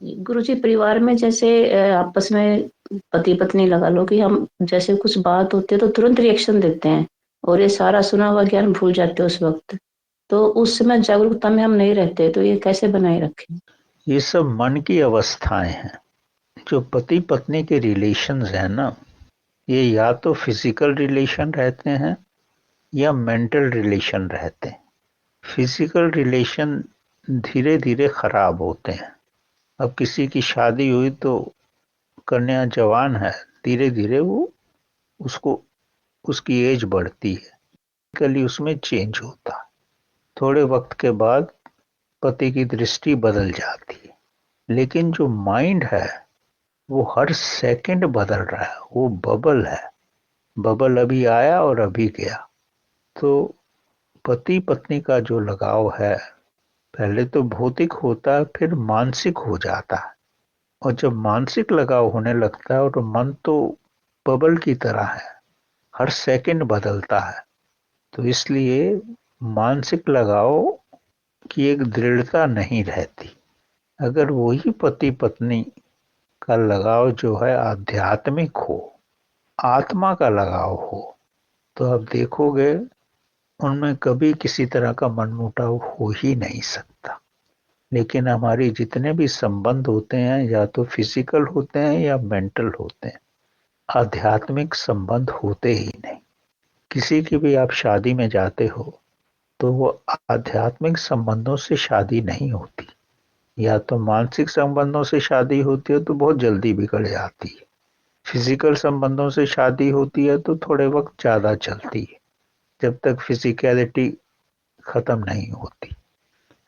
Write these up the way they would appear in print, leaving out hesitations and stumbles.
गुरुजी, परिवार में जैसे आपस में पति पत्नी लगा लो कि हम जैसे कुछ बात होती है तो तुरंत रिएक्शन देते हैं और ये सारा सुना हुआ ज्ञान भूल जाते हैं उस वक्त। तो उस समय जागरूकता में हम नहीं रहते, तो ये कैसे बनाए रखें? ये सब मन की अवस्थाएं हैं। जो पति पत्नी के रिलेशंस हैं ना, ये या तो फिजिकल रिलेशन रहते हैं या मेंटल रिलेशन रहते हैं। फिजिकल रिलेशन धीरे धीरे खराब होते हैं। अब किसी की शादी हुई तो कन्या जवान है, धीरे धीरे वो उसको उसकी एज बढ़ती है, कली उसमें चेंज होता है। थोड़े वक्त के बाद पति की दृष्टि बदल जाती है। लेकिन जो माइंड है वो हर सेकंड बदल रहा है, वो बबल है। बबल अभी आया और अभी गया। तो पति पत्नी का जो लगाव है, पहले तो भौतिक होता है, फिर मानसिक हो जाता है। और जब मानसिक लगाव होने लगता है, और मन तो बबल की तरह है, हर सेकंड बदलता है। तो इसलिए मानसिक लगाव की एक दृढ़ता नहीं रहती। अगर वही पति पत्नी का लगाव जो है आध्यात्मिक हो, आत्मा का लगाव हो, तो आप देखोगे उनमें कभी किसी तरह का मनमुटाव हो ही नहीं सकता। लेकिन हमारे जितने भी संबंध होते हैं, या तो फिजिकल होते हैं या मेंटल होते हैं, आध्यात्मिक संबंध होते ही नहीं। किसी की भी आप शादी में जाते हो तो वो आध्यात्मिक संबंधों से शादी नहीं होती। या तो मानसिक संबंधों से शादी होती है तो बहुत जल्दी बिगड़ जाती है। फिजिकल संबंधों से शादी होती है तो थोड़े वक्त ज्यादा चलती है, जब तक फिजिकलिटी खत्म नहीं होती।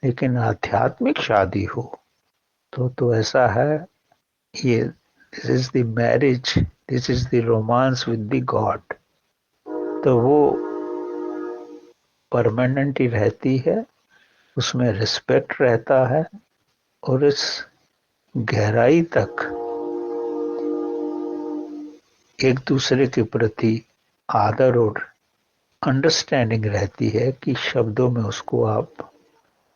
लेकिन आध्यात्मिक शादी हो तो ऐसा है, ये this is the marriage, this is the romance with the God. तो वो परमानेंट ही रहती है, उसमें रिस्पेक्ट रहता है, और इस गहराई तक एक दूसरे के प्रति आदर और अंडरस्टैंडिंग रहती है कि शब्दों में उसको आप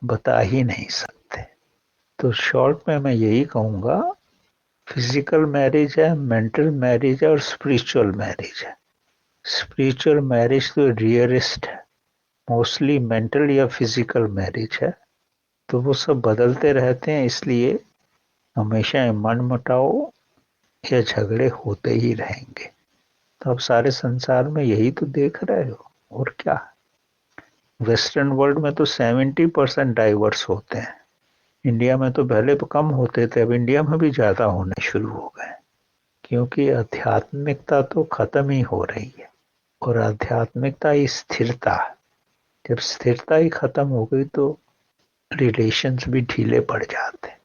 बता ही नहीं सकते। तो शॉर्ट में मैं यही कहूँगा, फिजिकल मैरिज है, मेंटल मैरिज है, और स्पिरिचुअल मैरिज है। स्पिरिचुअल मैरिज तो रियलिस्ट है, मोस्टली मेंटल या फिजिकल मैरिज है। तो वो सब बदलते रहते हैं, इसलिए हमेशा मन मुटाव या झगड़े होते ही रहेंगे। तो अब सारे संसार में यही तो देख रहे हो, और क्या। वेस्टर्न वर्ल्ड में तो 70% डाइवर्स होते हैं। इंडिया में तो पहले तो कम होते थे, अब इंडिया में भी ज्यादा होने शुरू हो गए। क्योंकि आध्यात्मिकता तो खत्म ही हो रही है, और आध्यात्मिकता ही स्थिरता है। जब स्थिरता ही खत्म हो गई तो रिलेशंस भी ढीले पड़ जाते हैं।